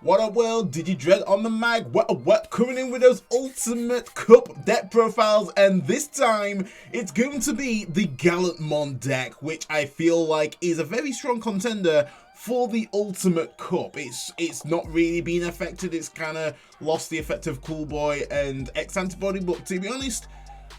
What up, world? Digidread on the mag. What? Coming in with those Ultimate Cup deck profiles, and this time it's going to be the Gallantmon deck, which I feel like is a very strong contender for the Ultimate Cup. It's not really been affected. It's kind of lost the effect of Cool Boy and X Antibody, but to be honest,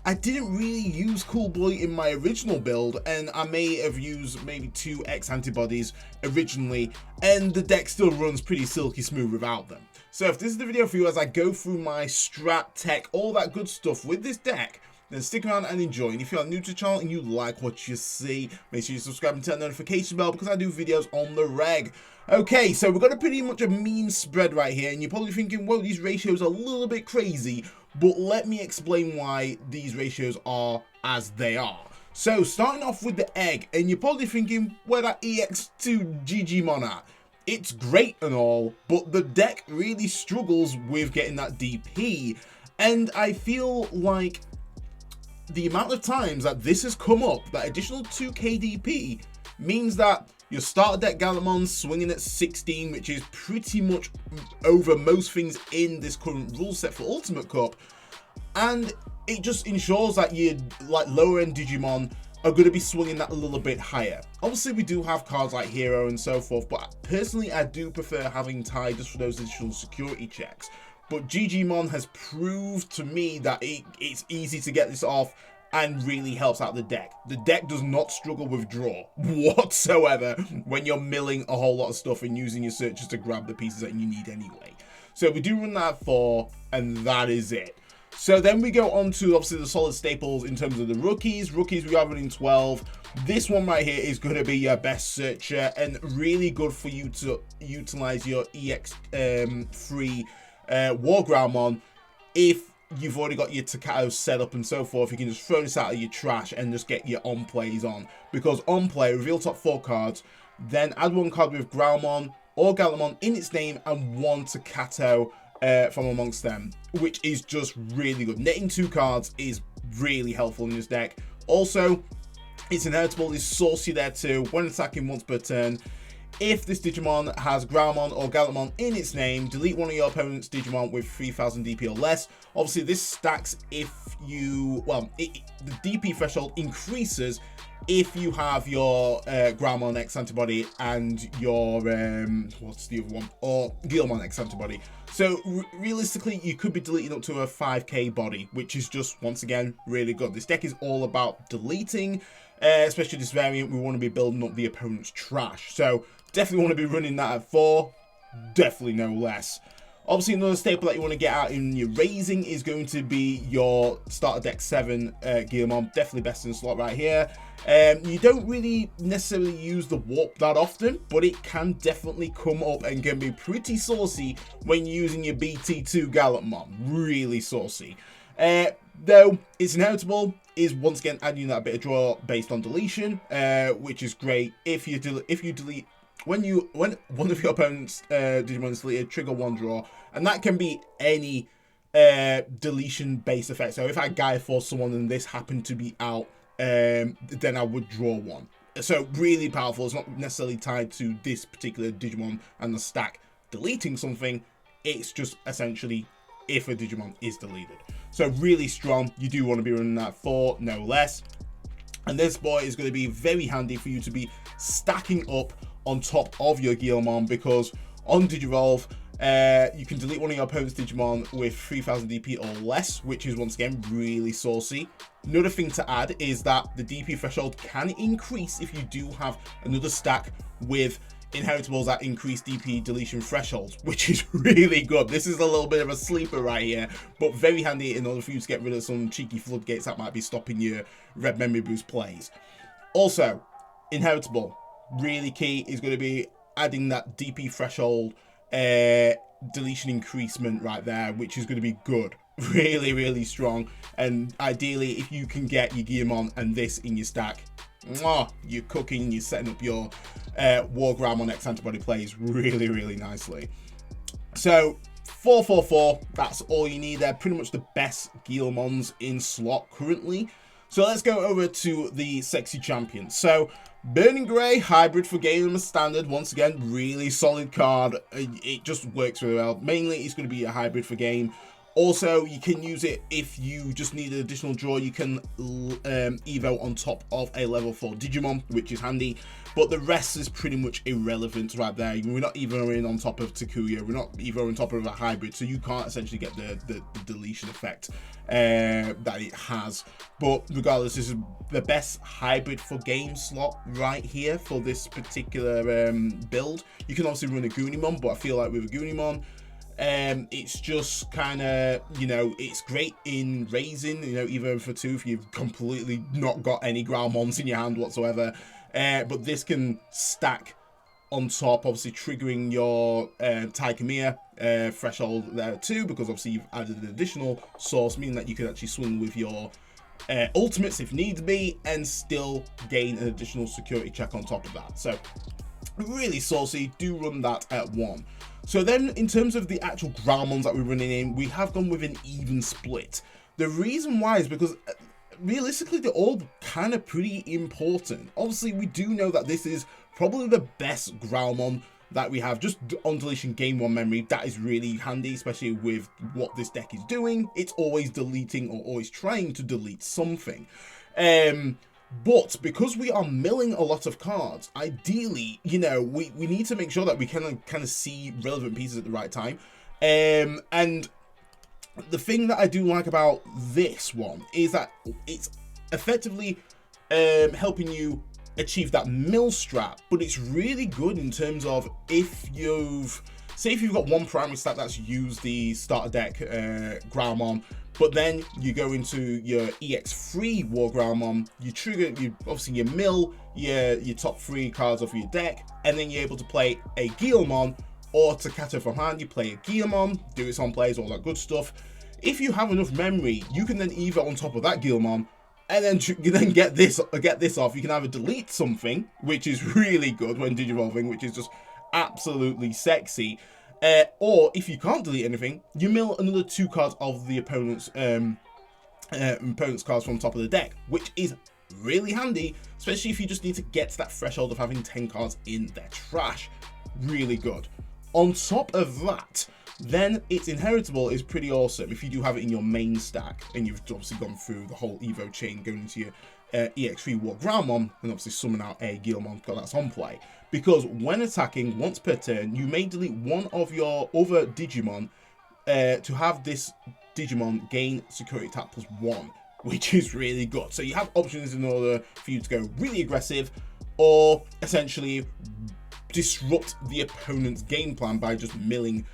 I didn't really use Cool Boy in my original build, and I may have used maybe 2 X antibodies originally, and the deck still runs pretty silky smooth without them. So if this is the video for you as I go through my strat, tech, all that good stuff with this deck, then stick around and enjoy. And if you are new to the channel and you like what you see, make sure you subscribe and turn the notification bell because I do videos on the reg. Okay, so we've got a pretty much a mean spread right here, and you're probably thinking, well, these ratios are a little bit crazy, but let me explain why these ratios are as they are. So starting off with the egg, and you're probably thinking, where that EX2 digimon at? It's great and all, but the deck really struggles with getting that DP, and I feel like the amount of times that this has come up, that additional 2k DP, means that your starter deck Gallantmon swinging at 16, which is pretty much over most things in this current rule set for Ultimate Cup, and it just ensures that your lower end Digimon are going to be swinging that a little bit higher. Obviously, we do have cards like Hero and so forth, but personally, I do prefer having Tide just for those additional security checks. But Digimon has proved to me that it's easy to get this off and really helps out the deck. The deck does not struggle with draw whatsoever when you're milling a whole lot of stuff and using your searches to grab the pieces that you need anyway. So we do run that 4, and that is it. So then we go on to obviously the solid staples in terms of the rookies. Rookies, we are running 12. This one right here is going to be your best searcher and really good for you to utilize your EX3 War Groundmon. If you've already got your Takato set up and so forth, you can just throw this out of your trash and just get your on plays on. Because on play, reveal top 4 cards, then add 1 card with Groundmon or Gallantmon in its name and 1 Takato from amongst them, which is just really good. Netting 2 cards is really helpful in this deck. Also, it's inheritable, is saucy there too, when attacking once per turn. If this Digimon has Groundmon or Gallantmon in its name, delete one of your opponent's Digimon with 3000 DP or less. Obviously, this stacks if you, the DP threshold increases if you have your Groundmon X antibody and your, what's the other one? Or Gallantmon X antibody. So realistically, you could be deleting up to a 5k body, which is just, once again, really good. This deck is all about deleting, especially this variant. We want to be building up the opponent's trash. So definitely want to be running that at 4, definitely no less. Obviously, another staple that you want to get out in your raising is going to be your starter deck 7 Gallantmon, definitely best in the slot right here. You don't really necessarily use the warp that often, but it can definitely come up and can be pretty saucy when using your BT2 Gallantmon, really saucy. Though it's inheritable, is once again adding that bit of draw based on deletion, which is great. If you delete when one of your opponent's Digimon is deleted, trigger 1 draw, and that can be any deletion based effect. So if I Gaia Force someone and this happened to be out, then I would draw 1. So really powerful. It's not necessarily tied to this particular Digimon and the stack deleting something. It's just essentially if a Digimon is deleted. So really strong. You do want to be running that 4, no less. And this boy is going to be very handy for you to be stacking up on top of your Gallantmon, because on Digivolve, you can delete one of your opponent's Digimon with 3000 DP or less, which is once again really saucy. Another thing to add is that the DP threshold can increase if you do have another stack with inheritables that increase DP deletion thresholds, which is really good. This is a little bit of a sleeper right here, but very handy in order for you to get rid of some cheeky floodgates that might be stopping your red memory boost plays. Also, inheritable, really key, is going to be adding that DP threshold deletion increasement right there, which is going to be good. Really, really strong. And ideally, if you can get your Gallantmon and this in your stack, you're cooking, you're setting up your War Groundmon X antibody plays really, really nicely. So 444, that's all you need. They're pretty much the best Gallantmons in slot currently. So let's go over to the sexy champions. So Burning Grey, hybrid for game as standard. Once again, really solid card. It just works really well. Mainly, it's going to be a hybrid for game. Also, you can use it if you just need an additional draw. You can Evo on top of a level 4 Digimon, which is handy. But the rest is pretty much irrelevant right there. We're not Evoing on top of Takuya. We're not Evoing on top of a hybrid. So you can't essentially get the deletion effect that it has. But regardless, this is the best hybrid for game slot right here for this particular build. You can obviously run a Goonimon, but I feel like with a Goonimon, it's just kind of, you know, it's great in raising, you know, even for 2 if you've completely not got any Growlmons in your hand whatsoever. But this can stack on top, obviously triggering your Taikamiya threshold there too, because obviously you've added an additional source, meaning that you can actually swing with your ultimates if need be and still gain an additional security check on top of that. So really saucy. Do run that at 1. So then in terms of the actual Growlmons that we're running in, we have gone with an even split. The reason why is because realistically they're all kind of pretty important. Obviously we do know that this is probably the best Growlmon that we have, just on deletion game 1 memory. That is really handy, especially with what this deck is doing. It's always deleting or always trying to delete something. But because we are milling a lot of cards, ideally, you know, we need to make sure that we can kind of see relevant pieces at the right time. And the thing that I do like about this one is that it's effectively helping you achieve that mill strat, but it's really good in terms of if you've, say if you've got one primary stat that's used the starter deck Growlmon, but then you go into your EX3 War Growlmon, you trigger, obviously you mill your top 3 cards off your deck, and then you're able to play a Gallantmon or Takato from hand. You play a Gallantmon, do its on plays, all that good stuff. If you have enough memory, you can then Evo on top of that Gallantmon, and then you then get this off. You can either delete something, which is really good when digivolving, which is just absolutely sexy. Or if you can't delete anything, you mill another 2 cards of the opponent's cards from top of the deck, which is really handy, especially if you just need to get to that threshold of having 10 cards in their trash. Really good. On top of that, then its inheritable is pretty awesome if you do have it in your main stack and you've obviously gone through the whole Evo chain going into your EX3 War Growlmon and obviously summon out a Gallantmon that's on play. Because when attacking once per turn, you may delete one of your other Digimon to have this Digimon gain security attack +1, which is really good. So you have options in order for you to go really aggressive or essentially disrupt the opponent's game plan by just milling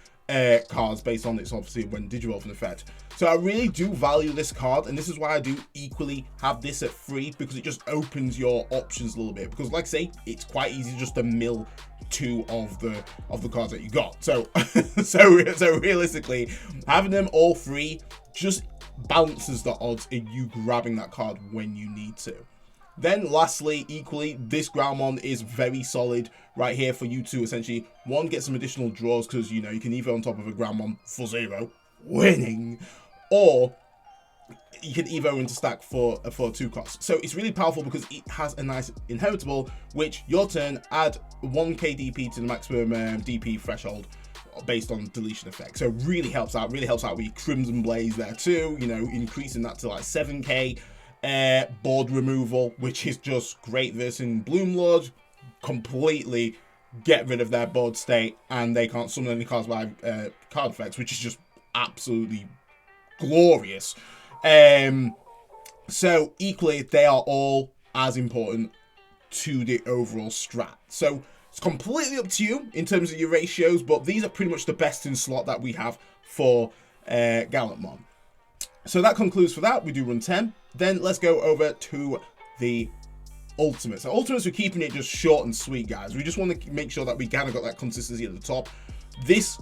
cards based on its obviously when digivolving effect. So I really do value this card, and this is why I do equally have this at 3, because it just opens your options a little bit. Because like I say, it's quite easy just to mill 2 of the cards that you got. So so realistically, having them all 3 just balances the odds in you grabbing that card when you need to. Then lastly, equally, this Growlmon is very solid right here for you to essentially, 1, get some additional draws, because, you know, you can either on top of a Growlmon for 0, winning, or you can Evo into stack for 2 costs. So it's really powerful because it has a nice inheritable, which your turn, add 1k DP to the maximum DP threshold based on deletion effect. So really helps out with your Crimson Blaze there too, you know, increasing that to like 7k. Board removal, which is just great versus Bloom Lord, completely get rid of their board state and they can't summon any cards by card effects, which is just absolutely glorious. So equally, they are all as important to the overall strat. So it's completely up to you in terms of your ratios, but these are pretty much the best in slot that we have for Gallantmon. So that concludes for that. We do run 10. Then let's go over to the Ultimates. So Ultimates, we're keeping it just short and sweet, guys. We just want to make sure that we kind of got that consistency at the top. This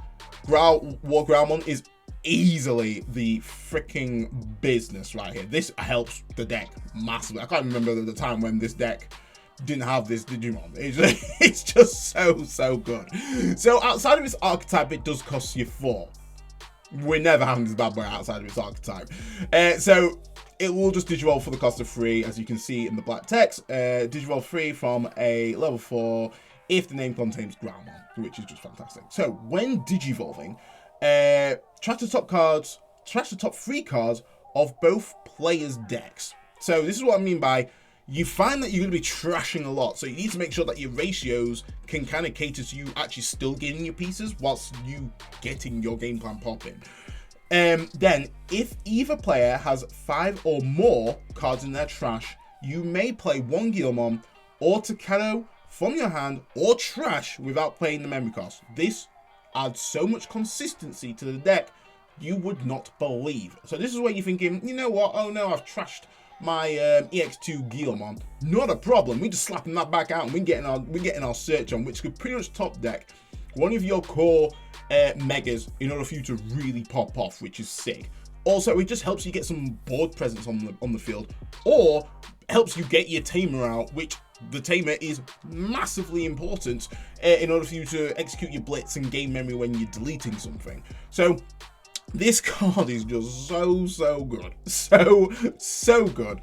War Growlmon is easily the freaking business right here. This helps the deck massively. I can't remember the time when this deck didn't have this Digimon. It's just so good. So outside of its archetype, it does cost you 4. We're never having this bad boy outside of its archetype. So it will just digivolve for the cost of 3, as you can see in the black text. Digivolve 3 from a level 4 if the name contains Gallantmon, which is just fantastic. So when digivolving, trash the top 3 cards of both players' decks. So this is what I mean by, you find that you're going to be trashing a lot, so you need to make sure that your ratios can kind of cater to you actually still gaining your pieces whilst you getting your game plan popping. Then, if either player has 5 or more cards in their trash, you may play 1 Gallantmon or Takado from your hand or trash without playing the memory cost. This adds so much consistency to the deck you would not believe. So this is where you're thinking, you know what, oh no, I've trashed my EX2 Gallantmon. Not a problem, we're just slapping that back out and we're getting our search on, which could pretty much top deck one of your core megas in order for you to really pop off, which is sick. Also, it just helps you get some board presence on the field, or helps you get your Tamer out, which the Tamer is massively important in order for you to execute your blitz and gain memory when you're deleting something. So this card is just so good, so good.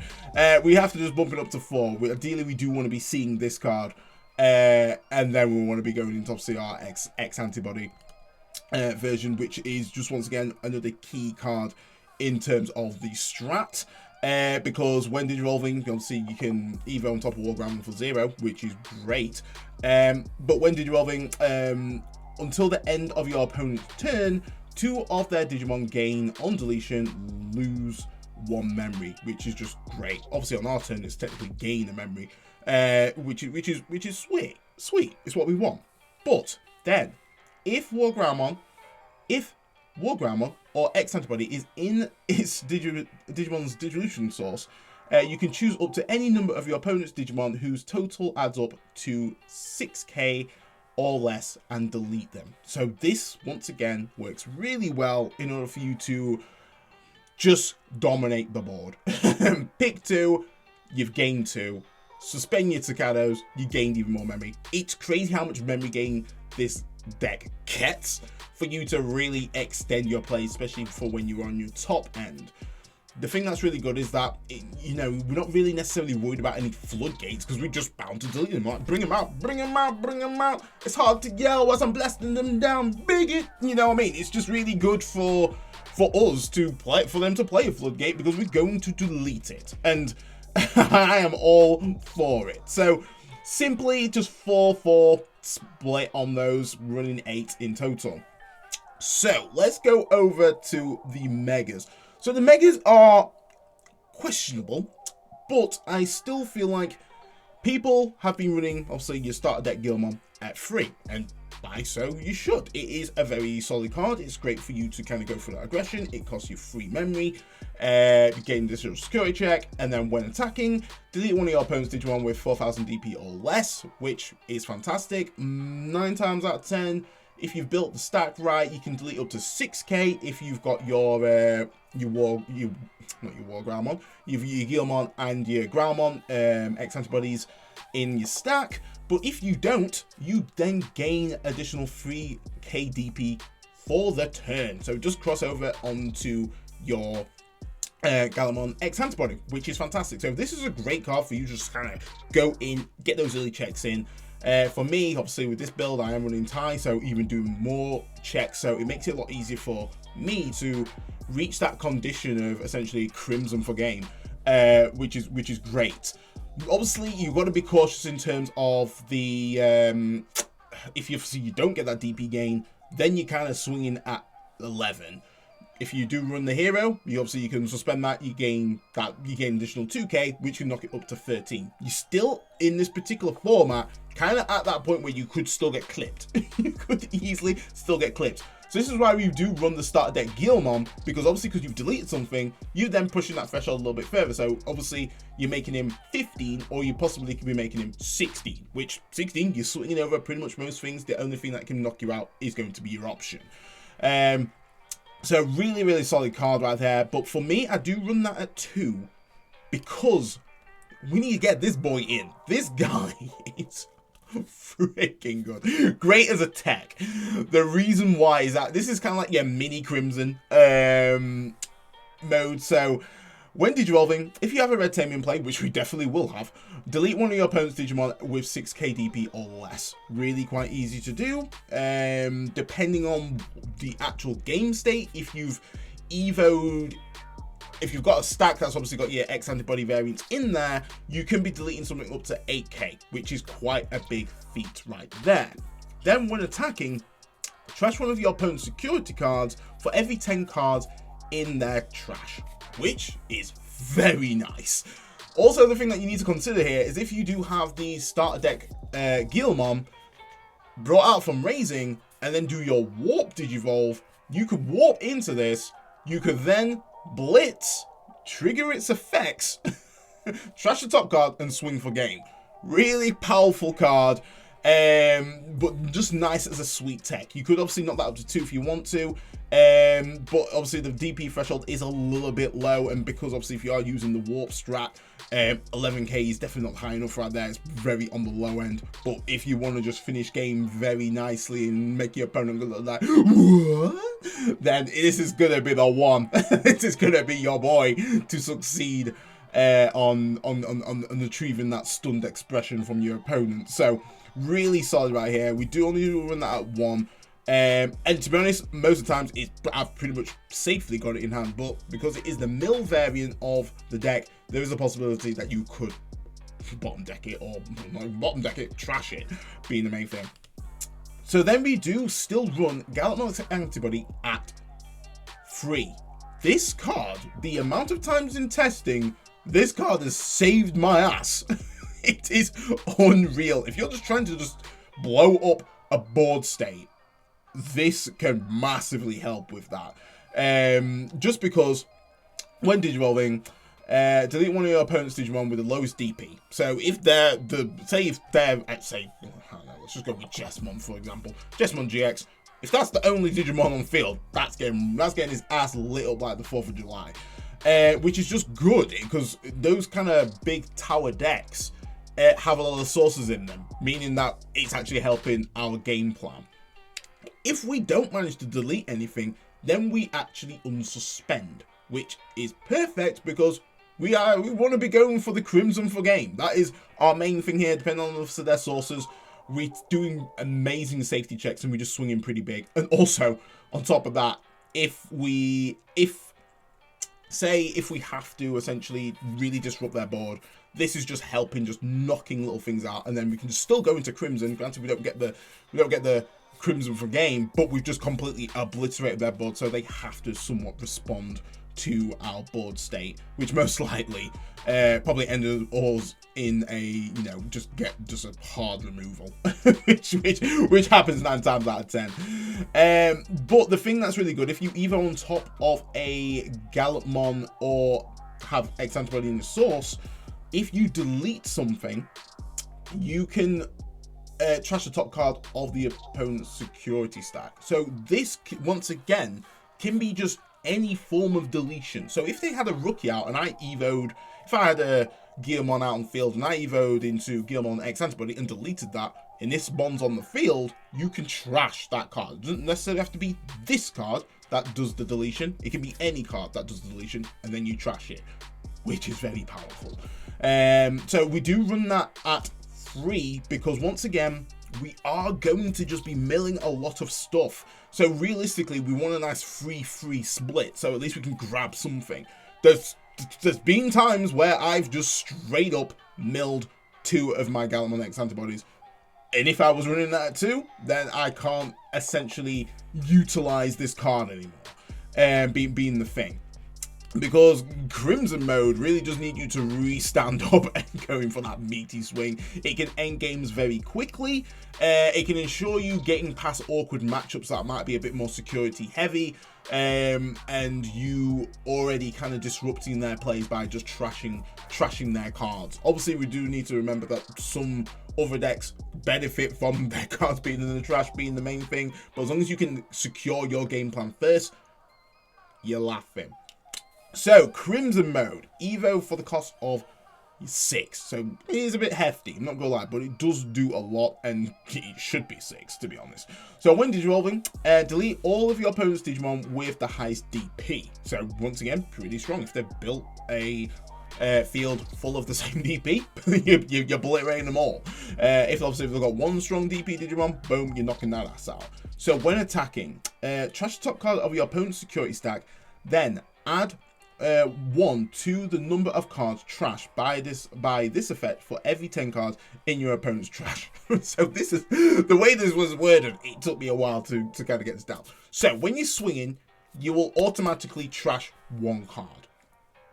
We have to just bump it up to 4. Ideally, we do want to be seeing this card, and then we want to be going into obviously our X antibody version, which is just once again another key card in terms of the strat. Because when digivolving, obviously you can evo on top of Warground for 0, which is great. But when digivolving, until the end of your opponent's turn, 2 of their Digimon gain on deletion lose 1 memory, which is just great. Obviously on our turn, it's technically gain a memory, which is sweet. It's what we want. But then, if Warground or X antibody is in its Digimon's dissolution source, you can choose up to any number of your opponent's Digimon whose total adds up to 6k or less and delete them. So this, once again, works really well in order for you to just dominate the board. Pick 2, you've gained 2. Suspend your Takados, you gained even more memory. It's crazy how much memory gain this deck gets for you to really extend your play, especially for when you're on your top end. The thing that's really good is that, you know, we're not really necessarily worried about any floodgates because we're just bound to delete them. Like, bring them out. It's hard to yell as I'm blasting them down. Bigot, you know what I mean? It's just really good for us to play, for them to play a floodgate because we're going to delete it. And I am all for it. So simply just 4/4 split on those, running 8 in total. So let's go over to the megas. So the megas are questionable, but I still feel like people have been running, obviously, your starter deck Gallantmon at 3, and by so you should. It is a very solid card. It's great for you to kind of go for that aggression. It costs you 3 memory, gain this security check, and then when attacking, delete one of your opponent's Digimon with 4000 DP or less, which is fantastic. 9 times out of 10, if you've built the stack right, you can delete up to 6k if you've got your Gallantmon, your Gallantmon and your Gallantmon X antibodies in your stack. But if you don't, you then gain additional 3k DP for the turn. So just cross over onto your Gallantmon X antibody, which is fantastic. So this is a great card for you to just kind of go in, get those early checks in. For me, obviously with this build, I am running tie, so even doing more checks, so it makes it a lot easier for me to reach that condition of essentially crimson for game, which is great. Obviously, you've got to be cautious in terms of the if you don't get that DP gain, then you're kind of swinging at 11. If you do run the hero, you can suspend that. You gain additional 2k, which can knock it up to 13. You're still in this particular format, kind of at that point where you could still get clipped. You could easily still get clipped. So this is why we do run the starter deck Gallantmon, because obviously because you've deleted something, you're then pushing that threshold a little bit further. So obviously you're making him 15, or you possibly could be making him 16, which 16, you're swinging over pretty much most things. The only thing that can knock you out is going to be your option. So really, really solid card right there. But for me, I do run that at 2 because we need to get this boy in. This guy is freaking good. Great as a tech. The reason why is that this is kind of like your mini Crimson mode. So When digivolving, if you have a red Tamer in play, which we definitely will have, delete one of your opponent's Digimon with 6k DP or less. Really quite easy to do. Depending on the actual game state, if you've evoed, if you've got a stack that's obviously got your X antibody variants in there, you can be deleting something up to 8k, which is quite a big feat right there. Then when attacking, trash one of your opponent's security cards for every 10 cards in their trash, which is very nice. Also, the thing that you need to consider here is if you do have the starter deck Gallantmon brought out from raising and then do your warp digivolve, you could warp into this, you could then blitz, trigger its effects, trash the top card and swing for game. Really powerful card. But just nice as a sweet tech. You could obviously knock that up to 2 if you want to, but obviously the DP threshold is a little bit low, and because obviously if you are using the warp strat, 11k is definitely not high enough right there. It's very on the low end. But if you want to just finish game very nicely and make your opponent look like what, then this is gonna be the one. This is gonna be your boy to succeed on retrieving that stunned expression from your opponent. So really solid right here. We do only run that at 1, and to be honest, most of the times I've pretty much safely got it in hand, but because it is the mill variant of the deck, there is a possibility that you could bottom deck it, or not bottom deck it, trash it, being the main thing. So then we do still run Gallantmon Antibody at 3. This card, the amount of times in testing, this card has saved my ass. It is unreal. If you're just trying to just blow up a board state, this can massively help with that. Just because when digivolving, delete one of your opponent's Digimon with the lowest DP. So if they're let's just go with Gallantmon for example. Gallantmon GX. If that's the only Digimon on field, that's getting his ass lit up like the 4th of July. Which is just good, because those kind of big tower decks have a lot of sources in them, meaning that it's actually helping our game plan. If we don't manage to delete anything, then we actually unsuspend, which is perfect because we want to be going for the Crimson for game. That is our main thing here, depending on their sources. We're doing amazing safety checks and we're just swinging pretty big. And also, on top of that, if we have to essentially really disrupt their board, this is just helping, just knocking little things out, and then we can just still go into Crimson. Granted, we don't get the Crimson for game, but we've just completely obliterated their board, so they have to somewhat respond to our board state, which most likely probably ended us in a just a hard removal, which happens 9 times out of 10. But the thing that's really good, if you either on top of a Gallantmon or have X antibody in the source, if you delete something, you can trash the top card of the opponent's security stack. So this once again can be just any form of deletion. So if they had a rookie out and I evoed, if I had a Gallantmon out on field and I evoed into Gallantmon X antibody and deleted that, and this bond's on the field, you can trash that card. It doesn't necessarily have to be this card that does the deletion. It can be any card that does the deletion, and then you trash it, which is very powerful. So we do run that at 3 because once again, we are going to just be milling a lot of stuff. So realistically, we want a nice 3-3 split, so at least we can grab something. There's been times where I've just straight up milled 2 of my Gallantmon X antibodies, and if I was running that at 2, then I can't essentially utilize this card anymore, being the thing. Because Crimson mode really does need you to re-stand up and going for that meaty swing. It can end games very quickly. It can ensure you getting past awkward matchups that might be a bit more security heavy. And you already kind of disrupting their plays by just trashing their cards. Obviously, we do need to remember that some other decks benefit from their cards being in the trash, being the main thing. But as long as you can secure your game plan first, you're laughing. So, Crimson mode, Evo for the cost of 6. So it is a bit hefty, I'm not gonna lie, but it does do a lot, and it should be 6, to be honest. So when digivolving, delete all of your opponent's Digimon with the highest DP. So once again, pretty strong. If they've built a field full of the same DP, you're obliterating them all. If obviously they've got one strong DP Digimon, boom, you're knocking that ass out. So when attacking, trash the top card of your opponent's security stack, then add 1 to the number of cards trashed by this effect for every 10 cards in your opponent's trash. So this is the way this was worded. It took me a while to kind of get this down. So when you're swinging, you will automatically trash 1 card.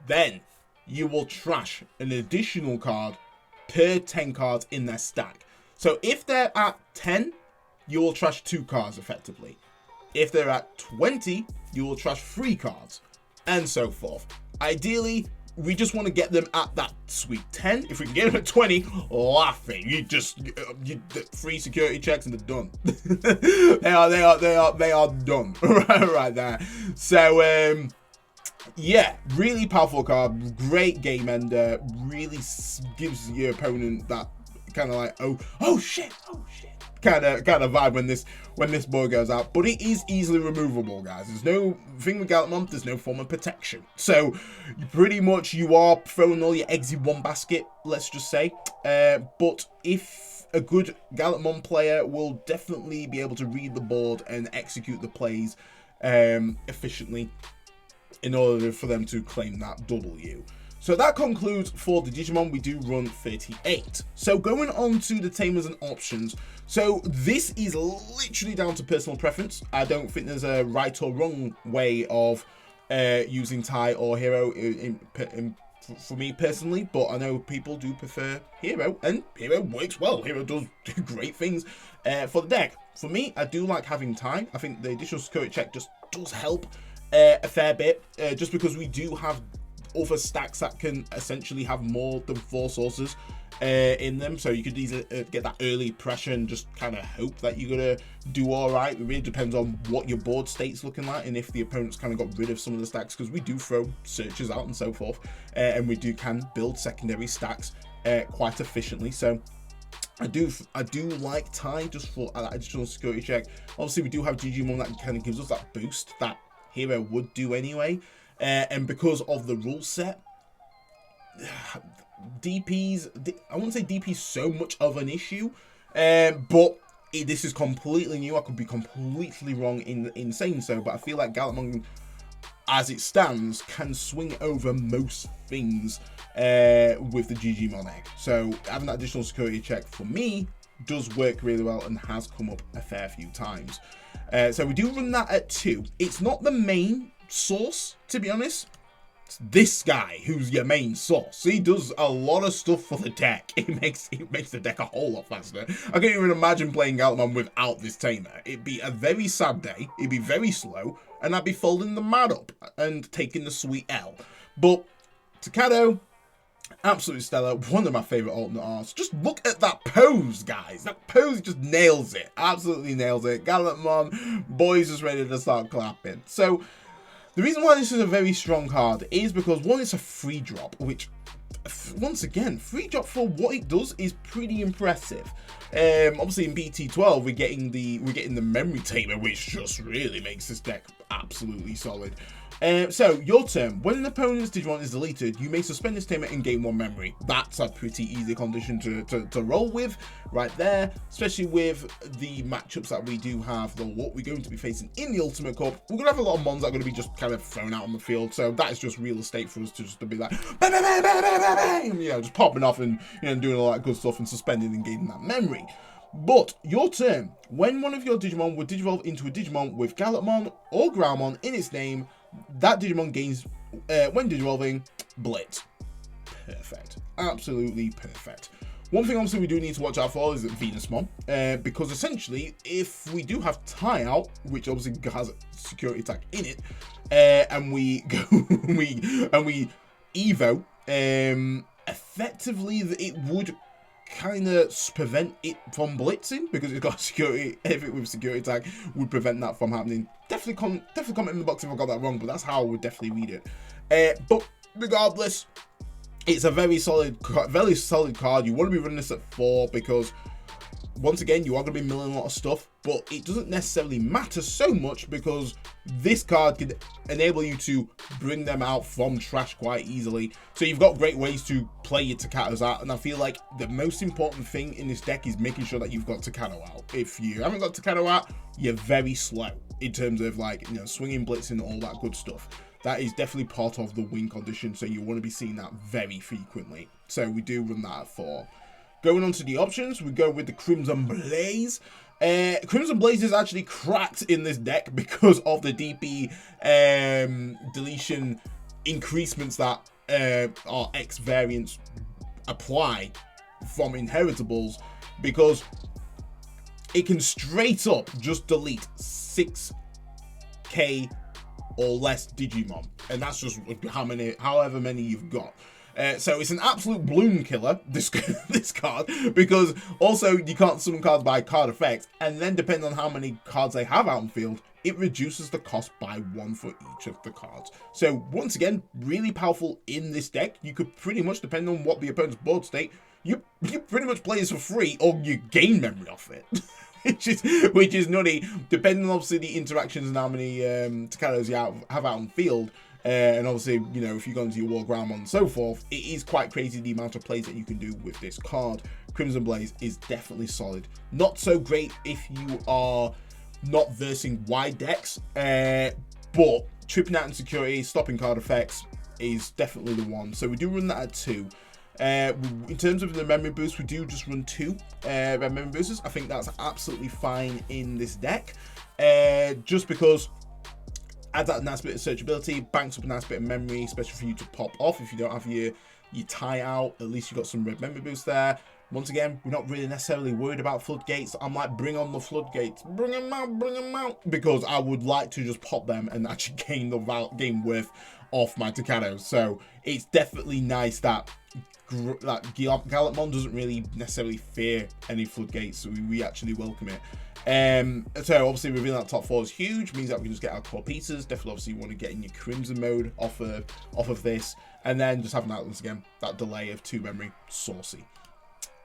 Then you will trash an additional card per 10 cards in their stack. So if they're at 10, you will trash 2 cards effectively. If they're at 20, you will trash 3 cards. And so forth. Ideally, we just want to get them at that sweet 10. If we can get them at 20, laughing. You 3 security checks and they're done. they are done right there. So yeah, really powerful card, great game ender. Really gives your opponent that kind of like oh shit kind of vibe when this boy goes out. But it is easily removable, guys. There's no thing with Gallantmon, there's no form of protection, so pretty much you are throwing all your eggs in one basket, let's just say. But if a good Gallantmon player will definitely be able to read the board and execute the plays efficiently in order for them to claim that W. So that concludes for the Digimon. We do run 38. So going on to the Tamers and Options. So this is literally down to personal preference. I don't think there's a right or wrong way of using Tai or Hero for me personally, but I know people do prefer Hero, and Hero works well. Hero does great things for the deck. For me, I do like having Tai. I think the additional security check just does help a fair bit, just because we do have other stacks that can essentially have more than 4 sources in them, so you could easily get that early pressure and just kind of hope that you're gonna do all right. It really depends on what your board state's looking like and if the opponent's kind of got rid of some of the stacks, because we do throw searches out and so forth, and we can build secondary stacks quite efficiently. So I do like Tai just for that additional security check. Obviously we do have Digimon that kind of gives us that boost that Hero would do anyway. And because of the rule set, DPs, I wouldn't say DP is so much of an issue, but this is completely new. I could be completely wrong in saying so, but I feel like Gallantmon, as it stands, can swing over most things with the Digimon egg. So having that additional security check for me does work really well and has come up a fair few times. So we do run that at 2. It's not the main source, to be honest. It's this guy who's your main source. He does a lot of stuff for the deck. It makes the deck a whole lot faster. I can't even imagine playing Gallantmon without this Tamer. It'd be a very sad day, it'd be very slow, and I'd be folding the mat up and taking the sweet L. But Takado, absolutely stellar. One of my favorite alternate arts. Just look at that pose, guys. That pose just nails it. Absolutely nails it. Gallantmon, boys just ready to start clapping. So the reason why this is a very strong card is because, one, it's a free drop, which, once again, free drop for what it does is pretty impressive. Obviously in BT12 we're getting the memory tamer, which just really makes this deck absolutely solid. So your turn, when an opponent's Digimon is deleted, you may suspend this tamer and gain 1 memory. That's a pretty easy condition to roll with right there, especially with the matchups that we do have, what we're going to be facing in the Ultimate Cup. We're going to have a lot of mons that are going to be just kind of thrown out on the field, so that is just real estate for us to be like, bang, bang, bang, bang, bang, bang, you know, just popping off and, you know, doing all that good stuff and suspending and gaining that memory. But your turn, when one of your Digimon would digivolve into a Digimon with Gallantmon or Growlmon in its name, that Digimon gains, when digivolving, Blitz. Perfect. Absolutely perfect. One thing obviously we do need to watch out for is Venusmon, because essentially if we do have Tai out, which obviously has a security attack in it, and we go we Evo, effectively it would kind of prevent it from blitzing, because it's got security. Anything with security attack would prevent that from happening. Definitely comment in the box if I got that wrong, but that's how I would definitely read it. But regardless, it's a very solid card. You want to be running this at 4 because, once again, you are going to be milling a lot of stuff, but it doesn't necessarily matter so much because this card can enable you to bring them out from trash quite easily. So you've got great ways to play your Takatos out, and I feel like the most important thing in this deck is making sure that you've got Takato out. If you haven't got Takato out, you're very slow in terms of, like, you know, swinging, blitzing, all that good stuff. That is definitely part of the win condition, so you want to be seeing that very frequently. So we do run that at 4. Going on to the options, we go with the Crimson Blaze. Crimson Blaze is actually cracked in this deck because of the DP deletion increasements that our X variants apply from inheritables, because it can straight up just delete 6k or less Digimon, and that's just however many you've got. So it's an absolute bloom killer, this card, because also you can't summon cards by card effects, and then depending on how many cards they have out in field, it reduces the cost by 1 for each of the cards. So once again, really powerful in this deck. You could pretty much, depending on what the opponent's board state, you pretty much play this for free, or you gain memory off it. which is nutty, depending on obviously the interactions and how many Takatos you have out on field. And obviously, you know, if you go into your War Gallantmon and so forth, it is quite crazy the amount of plays that you can do with this card. Crimson Blaze is definitely solid. Not so great if you are not versing wide decks, but tripping out insecurity, stopping card effects is definitely the one. So we do run that at 2. In terms of the memory boost, we do just run 2 red memory boosters. I think that's absolutely fine in this deck, just because adds that nice bit of searchability, banks up a nice bit of memory, especially for you to pop off if you don't have your tie out. At least you've got some red memory boost there. Once again, we're not really necessarily worried about floodgates. I'm like, bring on the floodgates, bring them out, because I would like to just pop them and actually gain the game worth off my Takatos. So it's definitely nice that Gallantmon doesn't really necessarily fear any floodgates, so we actually welcome it. So obviously revealing that top 4 is huge, means that we can just get our core pieces. Definitely obviously you want to get in your Crimson mode off of this, and then just having that, once again, that delay of 2 memory, saucy.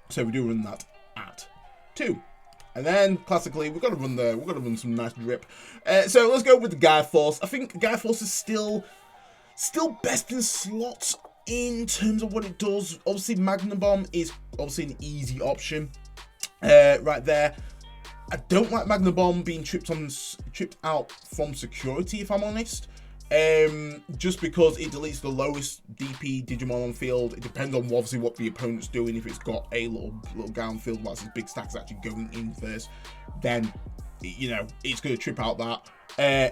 So we do run that at 2. And then classically we've got to run some nice drip. So let's go with the Gaia Force. I think Gaia Force is still best in slots in terms of what it does. Obviously Magna Bomb is obviously an easy option right there. I don't like Magna Bomb being tripped out from security, if I'm honest. Just because it deletes the lowest DP Digimon on field. It depends on obviously what the opponent's doing. If it's got a little guy on field whilst his big stack's actually going in first, then, you know, it's going to trip out that.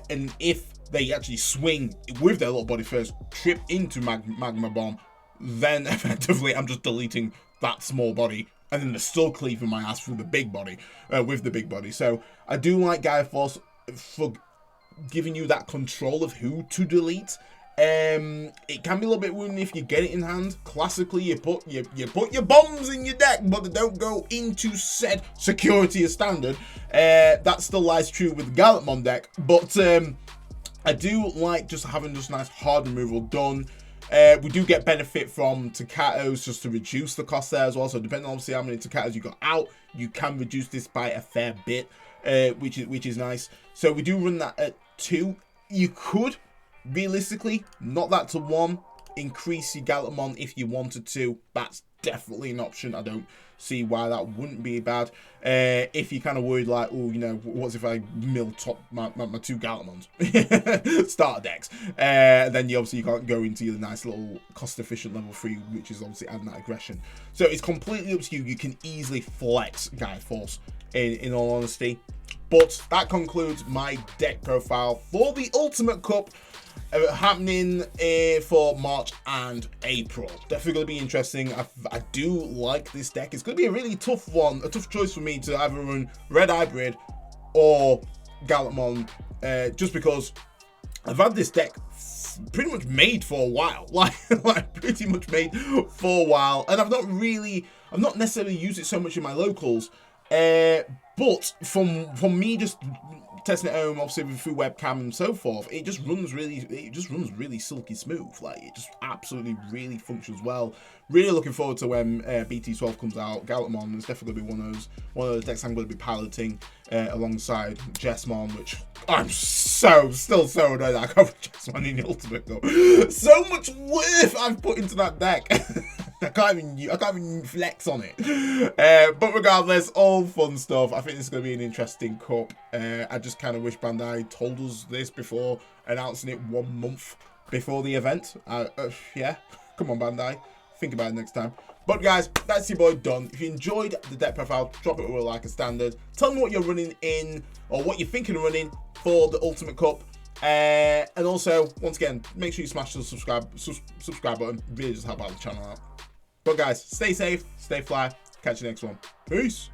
And if they actually swing with their little body first, trip into Magma Bomb, then effectively I'm just deleting that small body, and then they're still cleaving my ass through the big body, with the big body. So I do like Gaia Force for giving you that control of who to delete. It can be a little bit wounding if you get it in hand. Classically, you put your bombs in your deck, but they don't go into said security as standard. That still lies true with the Gallantmon deck, but I do like just having just nice hard removal done. We do get benefit from Takatos just to reduce the cost there as well. So depending on obviously how many Takatos you got out, you can reduce this by a fair bit, which is nice. So we do run that at 2. You could realistically knock that to 1, increase your Gallantmon if you wanted to. That's definitely an option. I don't see why that wouldn't be bad. If you're kind of worried, like, oh, you know, what if I mill top my 2 Gallantmons starter decks, then you can't go into your nice little cost efficient level 3, which is obviously adding that aggression. So it's completely up to you. You can easily flex Gaia Force in all honesty. But that concludes my deck profile for the Ultimate Cup happening for March and April. Definitely going to be interesting. I do like this deck. It's going to be a really tough one, a tough choice for me to either run Red Hybrid or Gallantmon, just because I've had this deck pretty much made for a while, like pretty much made for a while, and I've not necessarily used it so much in my locals, but from me just testing it at home, obviously through webcam and so forth, it just runs really silky smooth. Like, it just absolutely really functions well. Really looking forward to when BT12 comes out. Gallantmon is definitely going to be one of those decks I'm going to be piloting alongside Jessmon, which I'm still so annoyed that I can't put Jessmon in the Ultimate Cup. So much worth I've put into that deck. I can't even flex on it. But regardless, all fun stuff. I think this is going to be an interesting cup. I just kind of wish Bandai told us this before announcing it 1 month before the event. Yeah, come on, Bandai. Think about it next time. But guys, that's your boy done. If you enjoyed the deck profile, drop it a like a standard. Tell me what you're running in, or what you're thinking of running for the Ultimate Cup. And also, once again, make sure you smash the subscribe button. It really just help out the channel out. But guys, stay safe, stay fly. Catch you next one. Peace.